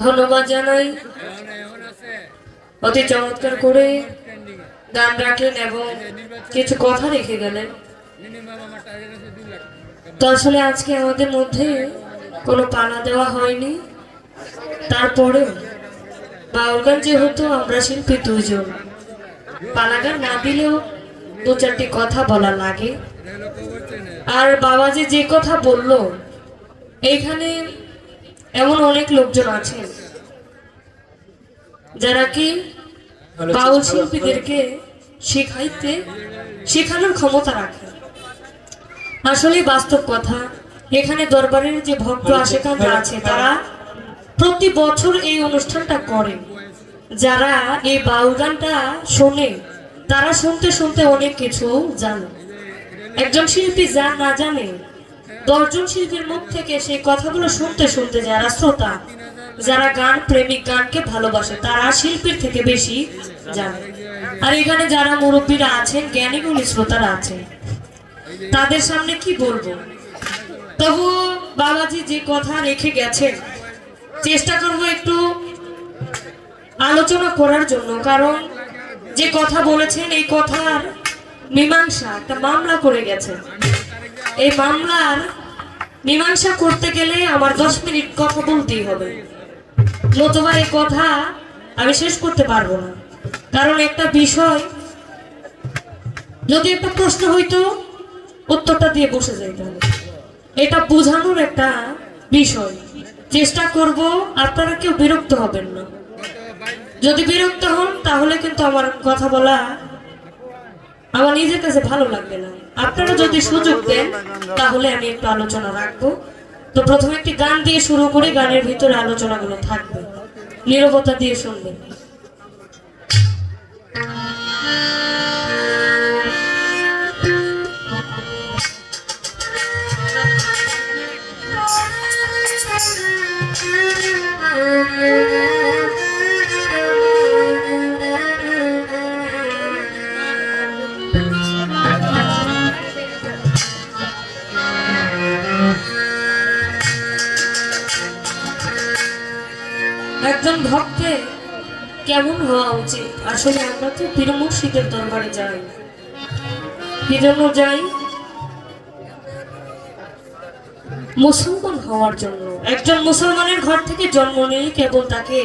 ধন্যবাদ জানাই। অতি চমৎকার করে গান রাখলেন এবং কিছু কথা রেখে গেলেন। তো আসলে আজকে আমাদের মধ্যে কোনো পালা দেওয়া হয়নি, তারপরেও বাউল গান যেহেতু আমরা শিল্পী দুজন, পালা গান না দিলেও দু চারটি কথা বলা লাগে। আর বাবাজি যে কথা বলল, এইখানে এমন অনেক লোকজন আছেন যারা কি বাউল শিল্পীদেরকে শেখানোর ক্ষমতা রাখে। আসলে বাস্তব কথা, এখানে দরবারের যে ভক্ত আশেকানরা আছে তারা প্রতি বছর এই অনুষ্ঠানটা করে। যারা এই বাউল গানটা শোনে তারা শুনতে শুনতে অনেক কিছু জানে। একজন শিল্পী যা না জানে, 10 জন শিল্পীর মুখ থেকে সেই কথাগুলো শুনতে শুনতে যারা শ্রোতা, যারা গান প্রেমিক, গানকে ভালোবাসে, তারা শিল্পীর থেকে বেশি জানে। আর এখানে যারা মুরব্বীরা আছেন, জ্ঞানী গুণী শ্রোতারা আছেন, তাদের সামনে কি বলবো। তবু বাবাজি যে কথা রেখে গেছেন, চেষ্টা করব একটু আলোচনা করার জন্য। কারণ যে কথা বলেছেন এই কথার মীমাংসা, একটা মামলা করে গেছেন। এই মামলার মীমাংসা করতে গেলে আমার 10 মিনিট কথা বলতেই হবে, নতুবা এই কথা আমি শেষ করতে পারবো না। কারণ একটা বিষয়, যদি একটা প্রশ্ন হইতো উত্তরটা দিয়ে বসে যাইতে হবে, এটা বোঝানোর একটা বিষয়। চেষ্টা করব আপনারা কেউ বিরক্ত হবেন না। যদি বিরক্ত হন তাহলে কিন্তু আমার কথা বলা আমার নিজের কাছে ভালো লাগবে না। আপনারা যদি সুযোগ দেন তাহলে আমি একটু আলোচনা রাখবো। তো প্রথমে একটি গান দিয়ে শুরু করি, গানের ভিতরে আলোচনাগুলো থাকবে, নীরবতা দিয়ে শুনবেন। একজন ভক্তের কেমন হওয়া উচিত? আসলে আমরা তো পীর মুর্শিদের দরবারে যাই, কি জন্য যাই? মুসলমান হওয়ার জন্য। একজন মুসলমানের ঘর থেকে জন্ম নিয়ে কেবল তাকে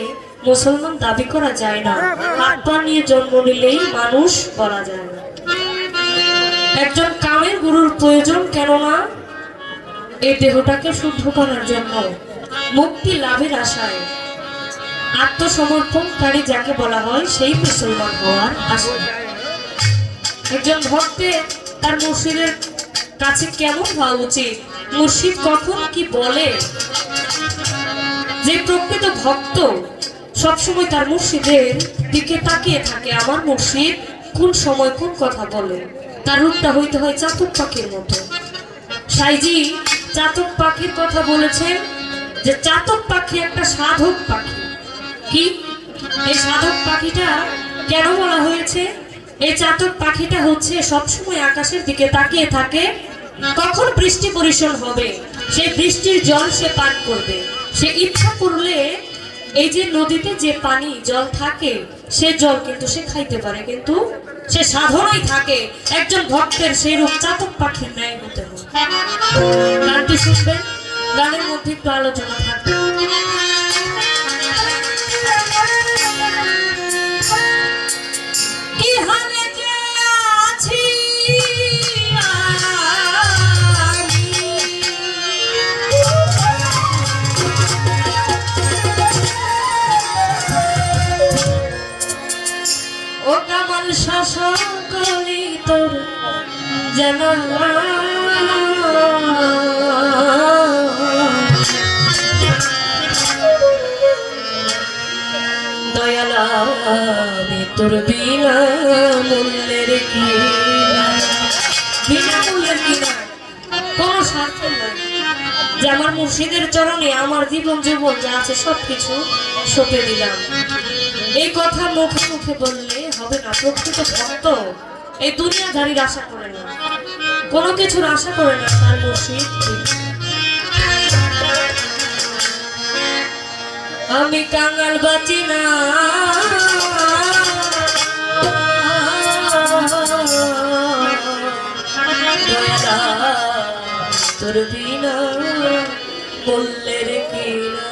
মুসলমান দাবি করা যায় না, হাত পা নিয়ে জন্ম নিলেই মানুষ বলা যায় না। একজন কামের গুরুর প্রয়োজন, কেননা এই দেহটাকে শুদ্ধ করার জন্য, মুক্তি লাভের আশায় আত্মসমর্পণকারী যাকে বলা হয় সেই মুসলমান হওয়ার আশা। একজন ভক্তের তার মুর্শিদের কাছে কেমন হওয়া উচিত? মুর্শিদ কখন কি বলে? যে প্রকৃত ভক্ত সবসময় তার মুর্শিদের দিকে তাকিয়ে থাকে, আমার মুর্শিদ কোন সময় কোন কথা বলে। তার রূপটা হইতে হয় চাতক পাখির মতো। সাইজি চাতক পাখির কথা বলেছেন যে চাতক পাখি একটা সাধক পাখি। কি এই সাধক পাখিটা কেন বলা হয়েছে? এই চাতক পাখিটা হচ্ছে সবসময় আকাশের দিকে তাকিয়ে থাকে, কখন বৃষ্টি বর্ষণ হবে, সেই বৃষ্টির জল সে পান করবে। সে ইচ্ছা করলে এই যে নদীতে যে পানি জল থাকে সে জল কিন্তু সে খাইতে পারে, কিন্তু সে সাধনায় থাকে। একজন ভক্তের সেই রূপ চাতক পাখির ন্যায় হতে হবে। গানটি শুনবেন, গানের মধ্যে একটু আলোচনা থাকবে। শাসন করি তোর যেন দয়ালা, আমি তোর বিনা মূল্যের কি, বিনা মূল্যের কিনা কোনো স্বার্থ নাই। যে আমার মুর্শিদের চরণে আমার জীবন যা আছে সবকিছু সঁপে দিলাম। এই কথা মুখে মুখে বললে হবে না। প্রকৃত ভক্ত এই দুনিয়াদারির আশা করে না, কোনো কিছুর আশা করে না, তার মুর্শিদ আমি কাঙাল বাঁচি না তোর বিনা বললের কিনা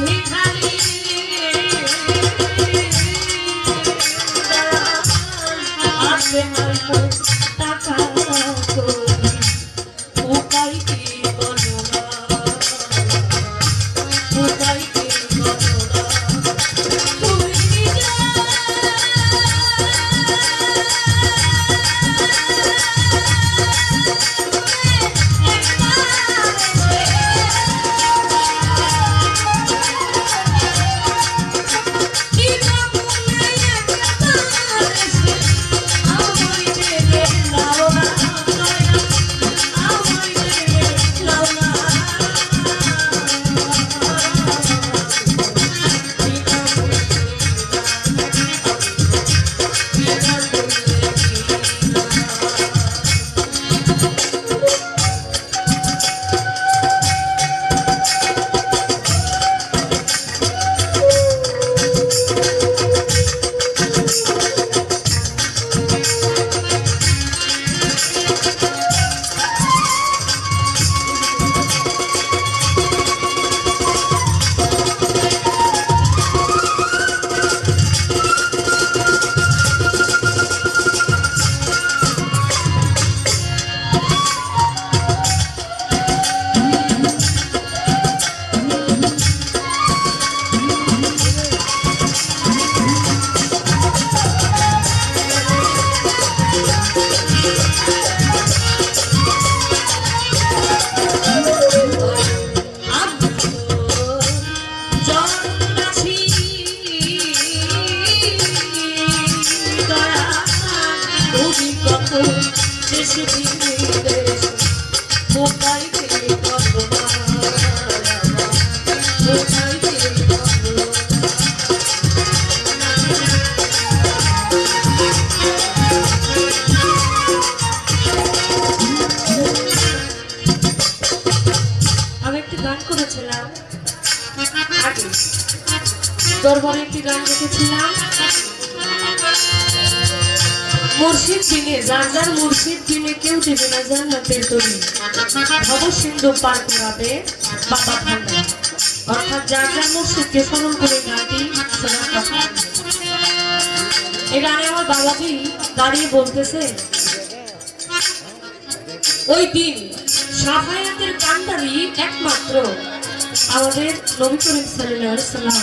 ভিখারি আসবে অল্প টাকা উপায় কি বলো না, উপায় কি বলো না, তুই দরবারে একটি গান লিখেছিলাম, মুর্শিদ বিনে যার যার মুর্শিদ বিনে কেউ দেবে না জান্নাতের তরি, ভব সিন্ধু পার করাবে বাবা ভান্ডার। অর্থাৎ যার যার মুর্শিদকে স্মরণ করে গানটি শোনার কথা। এই গানে আমার বাবাজি দাঁড়িয়ে বলতেছে, ওই দিন সাফায়াতের কান্ডারি একমাত্র আমাদের নবী করিম সাল্লাল্লাহু আলাইহি সাল্লাম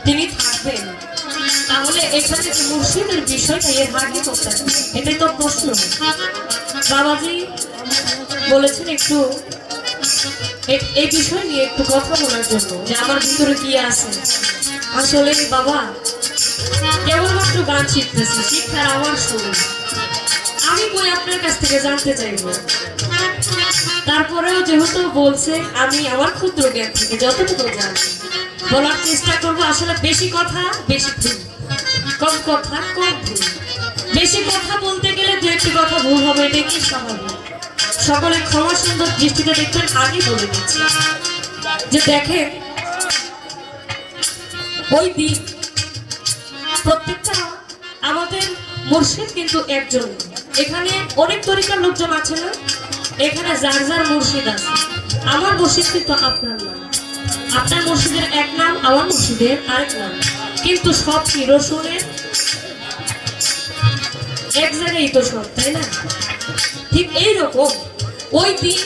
তিনি থাকবেন। তাহলে এখানে মুর্শিদের বিষয়টা এর আগে কোথায়, এটাই তো প্রশ্ন। বাবাজি বলেছেন একটু এই বিষয় নিয়ে একটু কথা বলার জন্য, যে আমার ভিতরে কি আছে। আসলে বাবা কেবলমাত্র গান শিখতেছি, শিক্ষার আমার শুরু। আমি বই আপনার কাছ থেকে জানতে চাইব, তারপরেও যেহেতু বলছে আমি আমার ক্ষুদ্র জ্ঞান থেকে যতটুকু জানি বলার চেষ্টা করব। আসলে বেশি কথা বেশি ভুল, কম কথা কম ভুল। বেশি কথা বলতে গেলে দু একটি কথা ভুল হবে, এটাই কি স্বাভাবিক। সকলে ক্ষমা সুন্দর দৃষ্টিতে দেখবেন। আগে বলে দিচ্ছি যে দেখেন, ওই দিন প্রত্যেকটা আমাদের মুর্শিদ কিন্তু একজন। এখানে অনেক তরিকার লোকজন আছে না, এখানে যার যার মুর্শিদ আছে। আমার মুর্শিদ কিন্তু আপনার নাম, আপনার মুর্শিদের এক নাম, আমার মুর্শিদের আরেক নাম, কিন্তু সব কি রসুনের এক জায়গায় তো সব, তাই না? ঠিক এইরকম ওই দিন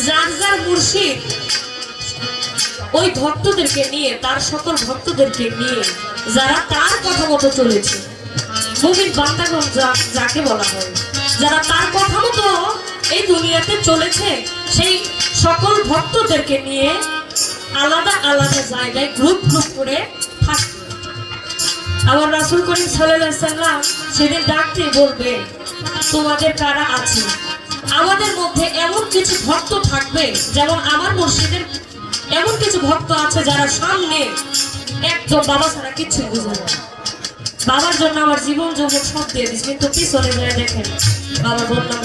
যার যার মুর্শিদ ওই ভক্তদেরকে নিয়ে, তার সকল ভক্তদেরকে নিয়ে যারা তার কথা মতো চলেছে, মুমিন বান্দাগণ যাকে বলা হয়, যারা তার কথা মতো এই দুনিয়াতে চলেছে, সেই সকল ভক্তদেরকে নিয়ে আলাদা আলাদা জায়গায় গ্রুপ গ্রুপ করে থাকবে। আমার রাসূল করিম সাল্লাল্লাহু আলাইহি সাল্লাম সেদিন ডাকতে বলবে, তোমাদের কারা আছে? আমাদের মধ্যে এমন কিছু ভক্ত থাকবে, যেমন আমার মুর্শিদের এমন কিছু ভক্ত আছে যারা সামনে একদম বাবা ছাড়া কিচ্ছু বুঝে না, বাবার জন্য আমার জীবন যৌবন সব দিয়ে দিস, কিন্তু পিছনে যায় দেখেন বাবা বললাম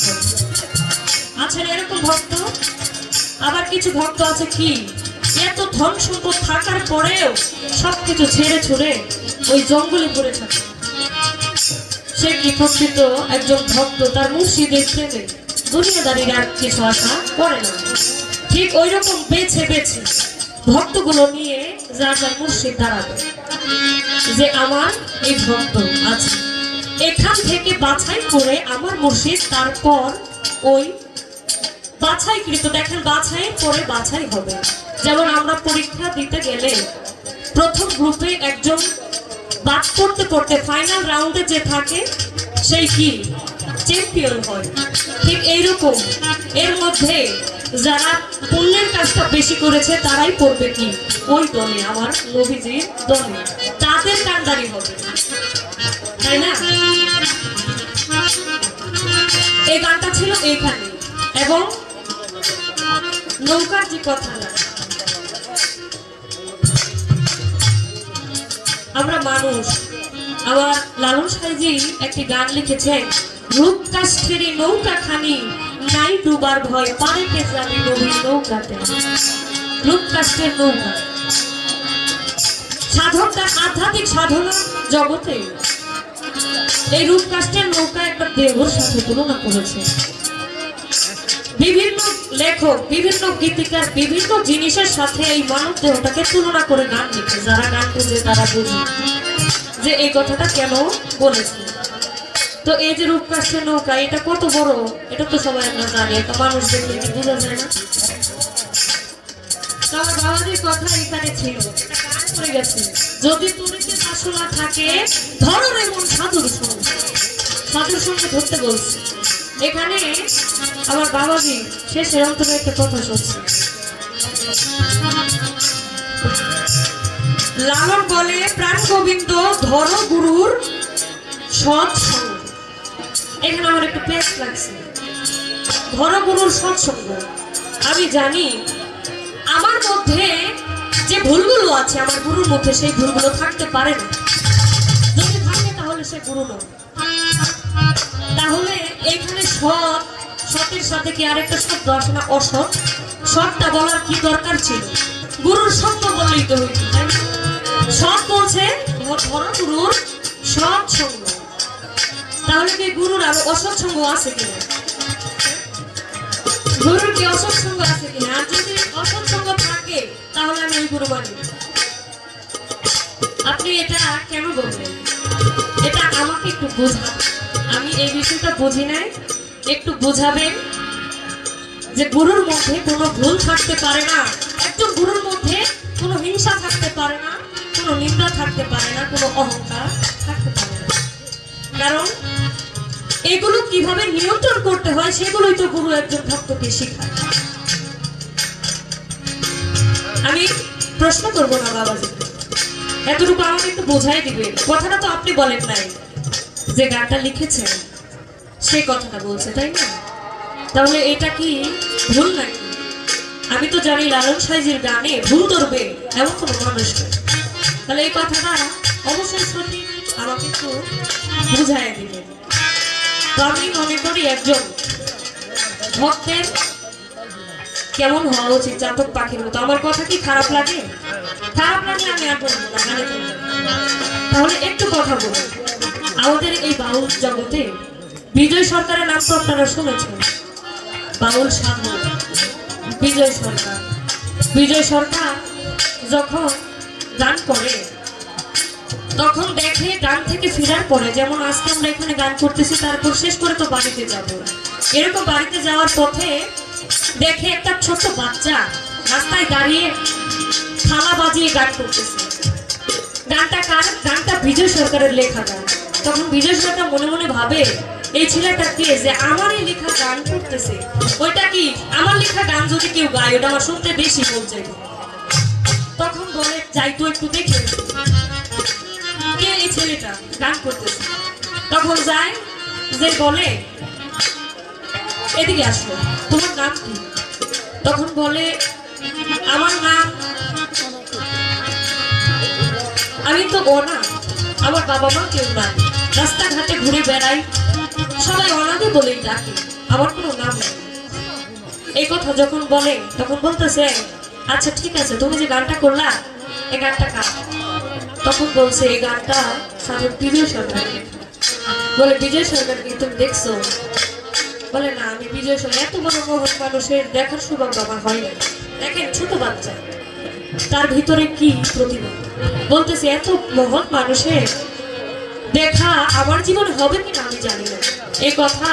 আছেন এরকম ভক্ত। আবার কিছু ভক্ত আছে কি এত ধন সম্পদ থাকার পরেও সবকিছু ছেড়ে ছুড়ে ওই জঙ্গলে পড়ে থাকে। সে কি প্রকৃত একজন ভক্ত, তার মুর্শিদের প্রেমে দুনিয়াদারির আর কিছু আশা করে না। ঠিক ওই রকম বেছে বেছে ভক্তগুলো নিয়ে যার যার মুর্শিদ দাঁড়াবে যে আমার এই ভক্ত আছে, এখান থেকে বাছাই করে আমার মুর্শিদ তারপর ওই বাছাইকৃত, দেখেন বাছাইয়ের পরে বাছাই হবে। যেমন আমরা পরীক্ষা দিতে গেলে প্রথম গ্রুপে একজন বাদ পড়তে পড়তে ফাইনাল রাউন্ডে যে থাকে সেই কি চ্যাম্পিয়ন হয়। ঠিক এইরকম এর মধ্যে যারা পুণ্যের কাজটা বেশি করেছে তারাই পড়বে কি ওই দলে, আমার নবীজির দলে, তাদের কান্ডারি হবে, তাই না? এই গানটা ছিল এইখানে। এবং নৌকার যে কথা, আমরা মানুষ, আমার লালন সাইজি একটি গান লিখেছেন, রূপ কাষ্ঠেরি নৌকা খানি নাই ডুবার ভয় পানিতে যাবে নবীর নৌকাতে। রূপ কাষ্ঠের নৌকা সাধকটা আধ্যাত্মিক সাধনা জগতে এই রূপ কাষ্ঠের নৌকা একটা দেহর সাথে তুলনা করেছে। বিভিন্ন লেখক, বিভিন্ন গীতিকার বিভিন্ন জিনিসের সাথে এই মানব দেহটাকে তুলনা করে গান লিখে। যারা গান বুঝে তারা বুঝে যে এই কথাটা কেন বলেছে। তো এই যে রূপকাষ্ঠের নৌকা, এটা কত বড়, এটা তো সবাই আমরা জানি, একটা মানুষ দেখলে কি বোঝা যায় না? আমার বাবাজির কথা এখানে ছিল, গান করে গেছে, যদি তুলিতে বাসনা থাকে ধরো রে মন সাধুর সঙ্গে, সাধুর সঙ্গে ধরতে বলছে। এখানে আমার বাবাজি শেষের অন্তরে একটা কথা শুনছে, লালন বলে প্রাণ গোবিন্দ ধরো গুরুর সৎসঙ্গ। এখানে আমার একটু পেশ লাগছে, ধরো গুরুর সৎসঙ্গ। আমি জানি আমার মধ্যে যে ভুলগুলো আছে, আমার গুরুর মধ্যে সেই ভুলগুলো থাকতে পারে না। যদি থাকে তাহলে সে গুরু নয়। তাহলে এইখানে সৎ, সতের সাথে কি আরেকটা শব্দ আসে না অসৎ? সৎটা বলার কি দরকার ছিল? গুরুর সত্য বললেই তো হইত, তাই না? সৎ বলছে ধরো গুরুর সৎ সঙ্গ। তাহলে কি গুরুর আর অসৎ সঙ্গ আছে কিনা? গুরুর কি অসৎ সঙ্গ আছে কিনা? আর যদি অসৎ সঙ্গ থাকে তাহলে আমি ওই গুরু মানি। আপনি এটা কেন বলবেন? এটা আমাকে একটু বোঝাবেন, আমি এই বিষয়টা বুঝি নাই, একটু বোঝাবেন যে গুরুর মধ্যে কোনো ভুল থাকতে পারে না। একজন গুরুর মধ্যে কোনো হিংসা থাকতে পারে না, কোনো নিন্দা থাকতে পারে না, কোনো অহংকার থাকতে পারে না। কারণ এগুলো কিভাবে নিয়ন্ত্রণ করতে হয় সেগুলোই তো গুরু একজন ভক্তকে শেখায়। আমি প্রশ্ন করবো না বাবাজি, এতটুকু আমাকে একটু বোঝাই দিবে। কথাটা তো আপনি বলেন নাই, যে গানটা লিখেছেন সেই কথাটা বলছে, তাই না? তাহলে এটা কি ভুল নাকি? আমি তো জানি লালন সাইজির গানে ভুল ধরবে এমন কোনো মানুষ নেই। তাহলে এই কথাটা অবশ্যই সঠিক, আমাকে একটু বুঝাই দিবেন। তো আমি মনে করি একজন ভক্তের কেমন হওয়া উচিত, চাতক পাখির মতো। আমার কথা কি খারাপ লাগে? খারাপ লাগলে আমি আর বলবো না, মানে তাহলে একটু কথা বলবো। আমাদের এই বাউল জগতে বিজয় সরকারের নাম তো আপনারা শুনেছেন, বাউল সাধু বিজয় সরকার। বিজয় সরকার যখন গান করে তখন দেখে গান থেকে ফেরার পরে, যেমন আজকে আমরা এখানে গান করতেছি তারপর শেষ করে তো বাড়িতে যাব, এরকম বাড়িতে যাওয়ার পথে দেখে একটা ছোট বাচ্চা রাস্তায় দাঁড়িয়ে থালা বাজিয়ে গান করতেছে। গানটা কার? গানটা বিজয় সরকারের লেখা গান। তখন বিজয় সরকার মনে মনে ভাবে এই ছেলেটা কে যে আমারই লেখা গান করতেছে, ওইটা কি আমার লেখা গান যদি কেউ গায় ওটা আমার শুনতে বেশি মন চাই। তখন বলে যাই তো একটু দেখে কে এই ছেলেটা গান করতেছে। তখন যায়, যে বলে এদিকে আসলো, তোমার নাম কি? তখন বলে আমার নাম, আমি তো অনা, আমার বাবা মা কেউ নাই, রাস্তাঘাটে ঘুরে বেড়াই, সবাই অনাথে বলেই ডাকে, আমার কোনো নাম নেই। এই কথা যখন বলে তখন বলতেছে আচ্ছা ঠিক আছে, তুমি যে গানটা করলা এই গানটা কার? তখন বলছে এই গানটা সাধক বিজয় সরকার। বলে বিজয় সরকারকে তুমি দেখছো? বলে না, আমি বিজয় সরকার এত বড় মহৎ মানুষের দেখার সৌভাগ্য আমার হয় না। দেখেন ছোট বাচ্চা তার ভিতরে কি প্রতিভা। বলতেছে এত মহৎ মানুষের দেখা আমার জীবনে হবে কিনা আমি জানি না। এই কথা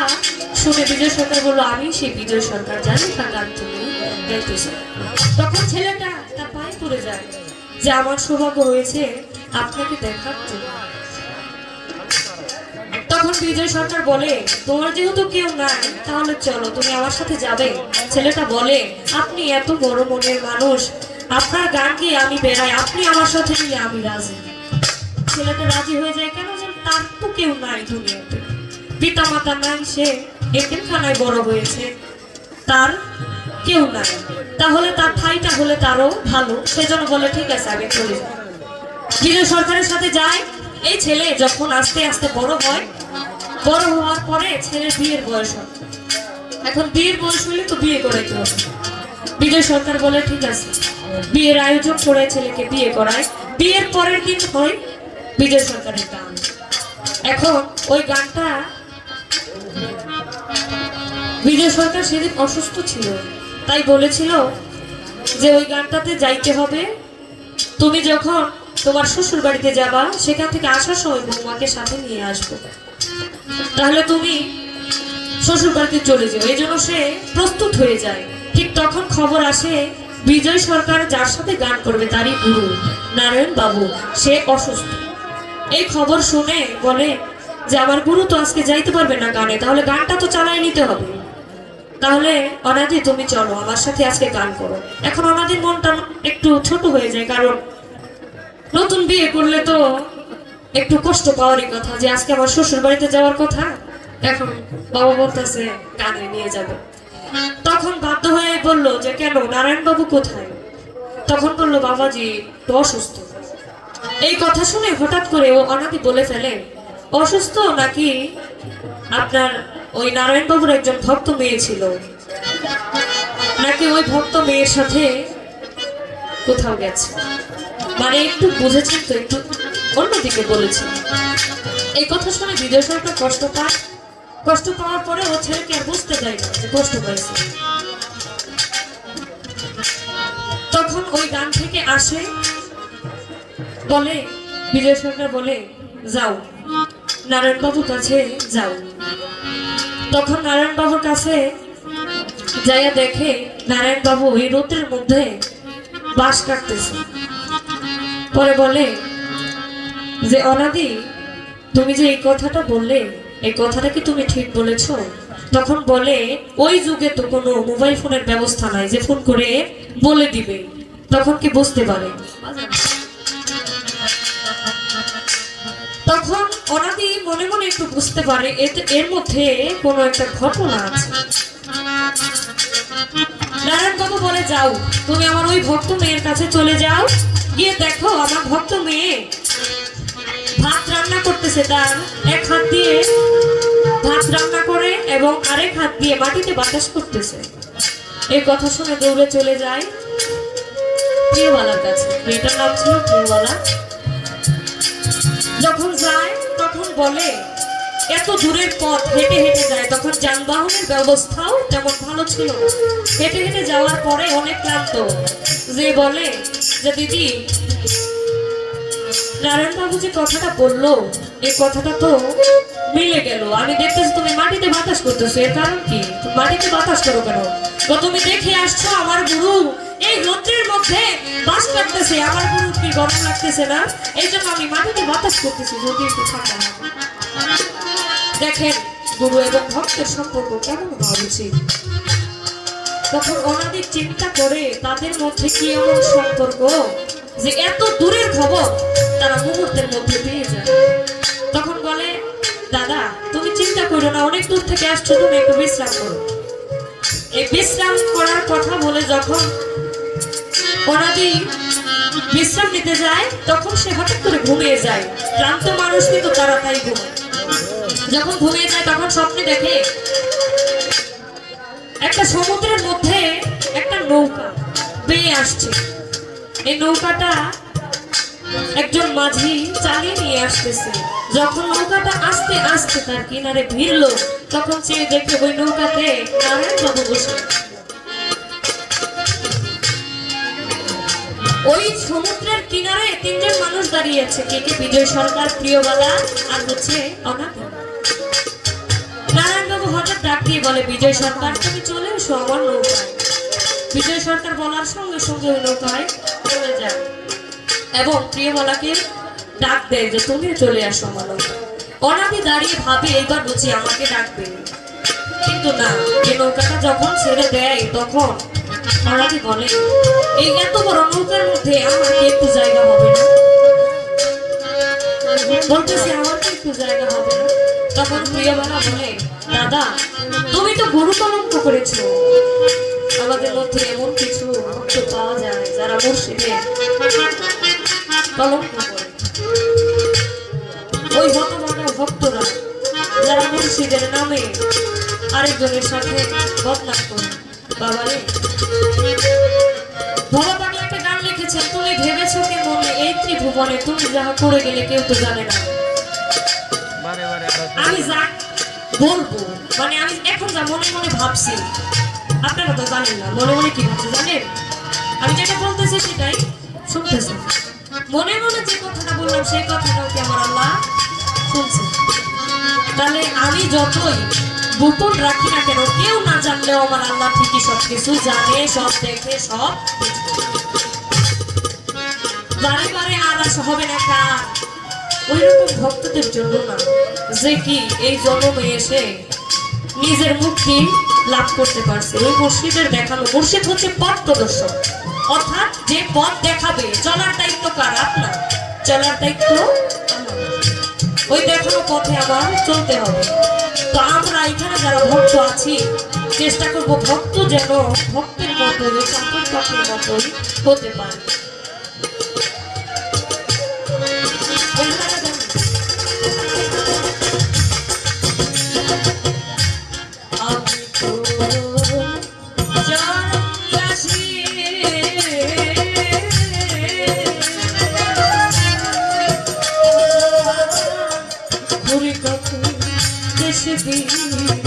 শুনে বিজয় সরকার বললো, আমি সেই বিজয় সরকার জানি তার গান তুমি গাইতেছ। তখন ছেলেটা তার পায়ে পড়ে যায় যে আমার সৌভাগ্য হয়েছে আপনাকে দেখার জন্য। তখন বিজয় সরকার বলে, তোমার যেহেতু কেউ নাই তাহলে চলো, তুমি আমার সাথে যাবে। ছেলেটা বলে, আপনি এত বড় মনের মানুষ, আপনার গান গিয়ে আমি বেড়াই, আপনি আমার সাথে নিলে আমি রাজি। ছেলেটা রাজি হয়ে যায়, কেন যেন তার তো কেউ নাই দুনিয়াতে, পিতা মাতা নাই, সে এতিমখানায় বড় হয়েছে, তার কেউ নাই, তাহলে তার ঠাইটা হলে তারও ভালো। সেজন্য বলে ঠিক আছে আমি চলে যাই। বিজয় সরকারের সাথে যায়। এই ছেলে যখন আস্তে আস্তে বড় হয়, বড় হওয়ার পরে ছেলের বিয়ের বয়স হয়। এখন বিয়ের বয়স হলে তো বিয়ে করাইতে হবে। বিজয় সরকার বলে ঠিক আছে, বিয়ের আয়োজন করে ছেলেকে বিয়ে করায়। বিয়ের পরের দিন হয় বিজয় সরকারের গান। এখন ওই গানটা, বিজয় সরকার সেদিন অসুস্থ ছিল, তাই বলেছিল যে ওই গানটাতে যাইতে হবে, তুমি যখন তোমার শ্বশুর বাড়িতে যাবা সেখান থেকে আসার সময় বৌমাকে সাথে নিয়ে আসবো, তাহলে তুমি শ্বশুর বাড়িতে চলে যাও। এই জন্য সে প্রস্তুত হয়ে যায়। ঠিক তখন খবর আসে বিজয় সরকার যার সাথে গান করবে তারই গুরু নারায়ণ বাবু সে অসুস্থ। এই খবর শুনে বলে যে আমার গুরু তো আজকে যাইতে পারবে না গানে, তাহলে গানটা তো চালাই নিতে হবে, তাহলে অনাদি তুমি চলো আমার সাথে আজকে গান করো। এখন অনাদির মনটা একটু ছোট হয়ে যায়, কারণ নতুন বিয়ে করলে তো একটু কষ্ট পাওয়ারই কথা, যে আজকে আমার শ্বশুর বাড়িতে যাওয়ার কথা, এখন বাবা বলতেছে গানে নিয়ে যাবে। তখন বাধ্য হয়ে বললো যে কেন নারায়ণ বাবু কোথায়? তখন বললো বাবাজি তো অসুস্থ। এই কথা শুনে হঠাৎ করে ও অনাদি বলে ফেলে, অসুস্থ নাকি আপনার ওই নারায়ণ বাবুর একজন ভক্ত মেয়ে ছিল, নাকি ওই ভক্ত মেয়ের সাথে কোথাও গেছে। মানে একটু বুঝেছেন তো, একটু অন্যদিকে বলেছে। এই কথা শুনে বিজয় সরকার কষ্ট পায়। কষ্ট পাওয়ার পরে ও ছেলেকে আর বুঝতে দেয় না যে কষ্ট পাইছে। তখন ওই গান থেকে আসে, বলে বিজয় সরকার বলে যাও নারায়ণ বাবুর কাছে যাও। তখন নারায়ণ বাবুর কাছে যাইয়া দেখে নারায়ণ বাবু এই রোদের মধ্যে বাঁশ কাটতেছে। পরে বলে যে অনাদি তুমি যে এই কথাটা বললে, এই কথাটা কি তুমি ঠিক বলেছ? তখন বলে ওই যুগে তো কোনো মোবাইল ফোনের ব্যবস্থা নাই যে ফোন করে বলে দিবে, তখন কি বুঝতে পারে। তখন অনাদি মনে মনে একটু বুঝতে পারে এর মধ্যে কোনো একটা ঘটনা আছে। নারায়ণ বাবু বলে যাও তুমি আমার ওই ভক্ত মেয়ের কাছে চলে যাও, গিয়ে দেখো আমার ভক্ত মেয়ে ভাত রান্না করতেছে, তার এক হাত দিয়ে ভাত রান্না করে এবং আরেক হাত দিয়ে মাটিতে বাতাস করতেছে। এই কথা শুনে দৌড়ে চলে যায় প্রিয়বালার কাছে। মেয়েটার নাম ছিল প্রিয়বালা। যখন যায় তখন বলে এত দূরের পথ হেঁটে হেঁটে যায়, তখন যানবাহনের ব্যবস্থাও তেমন ভালো ছিল না। হেঁটে হেঁটে যাওয়ার পরে অনেক ক্লান্ত, যে বলে যে দিদি নারায়ণ বাবু যে কথাটা বললো এই কথাটা তো মিলে গেল, আমি দেখতেছি তুমি মাটিতে বাতাস করতেছো, এর কারণ কি? তুমি মাটিতে বাতাস করো কেন? তুমি দেখে আসছো আমার গুরু এই রৌদ্রের মধ্যে বাস কাটতেছে, আমার গুরু কি গরম লাগতেছে না, এই জন্য আমি মাটিতে বাতাস করতেছি, যদি একটু ঠান্ডা লাগে। দেখেন গুরু এবং ভক্তের সম্পর্ক কেমন হওয়া উচিত। তখন অনাদি চিন্তা করে তাদের মধ্যে কি এমন সম্পর্ক যে এত দূরের খবর তারা মুহূর্তের মধ্যে পেয়ে যায়। তখন বলে দাদা তুমি চিন্তা করো না, অনেক দূর থেকে আসছো, তুমি একটু বিশ্রাম করো। এই বিশ্রাম করার কথা বলে যখন অনাদি বিশ্রাম নিতে যায় তখন সে হঠাৎ করে ঘুমিয়ে যায়। ক্লান্ত মানুষ কিন্তু তাড়াতাড়ি ঘুমায়। যখন ঘুমিয়ে যায় তখন স্বপ্নে দেখে একটা সমুদ্রের মধ্যে একটা নৌকা বেয়ে আসছে। এই নৌকাটা একজন মাঝি চালিয়ে নিয়ে আসতেছে। যখন নৌকাটা আস্তে আস্তে তার কিনারে ভিড়লো তখন সে দেখে ওই নৌকাতে নারায়ণ বাবু বসে। ওই সমুদ্রের কিনারে তিনজন মানুষ দাঁড়িয়ে আছে, কে কে? বিজয় সরকার, প্রিয়বালা আর হচ্ছে অনাথা। নারায়ণবাবু হঠাৎ ডাক দিয়ে বলে, বিজয় সরকার তুমি চলে এসো আমার নৌকায়। বিজয় সরকার বলার সঙ্গে সঙ্গে ওই নৌকায় চলে যায় এবং প্রিয়বালাকে ডাক দেয় যে তুমিও চলে আসো আমার নৌকায়। অনাথি দাঁড়িয়ে ভাবে এইবার বুঝি আমাকে ডাকবে, কিন্তু না, এই নৌকাটা যখন ছেড়ে দেয় তখন অনাথি বলে, এই এত বড় নৌকার মধ্যে আমার কি একটু জায়গা হবে না? বলতেছে আমার কি একটু জায়গা হবে না? তখন প্রিয়বালা বলে, দাদা তুমি তো গুরু কলঙ্ক করেছো, আমাদের মধ্যে এমন কিছু ভক্ত পাওয়া যায় যারা মুর্শিদের কলঙ্ক করে। ওই হতভাগা ভক্তরা যারা মুর্শিদের নামে আরেকজনের সাথে বদনাম করে। বাবারে, বাবা পাগলা একটা গান লিখেছেন, তুমি ভেবেছো কি মনে এই ত্রিভুবনে তুমি যাহা করে গেলে কেউ তো জানে না। আমি যা বলবো, মানে আমি এখন যা মনে মনে ভাবছি আপনারা তো জানেন না মনে মনে কি ভাবছে জানেন। আমি যেটা বলতেছি সেটাই শুনতেছেন, মনে মনে যে কথাটা বললাম সেই কথাটাও কি আমার আল্লাহ শুনছে। তাহলে আমি যতই গোপন রাখি না কেন, কেউ না জানলেও আমার আল্লাহ ঠিকই সবকিছু জানে, সব দেখে, সব বারে বারে আর আসা হবে না কার? ওই রকম ভক্তদের জন্য না যে কি এই জন্মে এসে নিজের মুক্তি লাভ করতে পারছে। ওই মুর্শিদের দেখানো, মুর্শিদ হচ্ছে পথ প্রদর্শক, অর্থাৎ যে পথ দেখাবে, চলার দায়িত্ব কার? আপনার। চলার দায়িত্ব আমার। ওই দেখানো পথে আবার চলতে হবে। তো আমরা এখানে যারা ভক্ত আছি চেষ্টা করবো ভক্ত যেন ভক্তের মতোই, সম্পদ ভক্তের মতোই হতে পারে। Be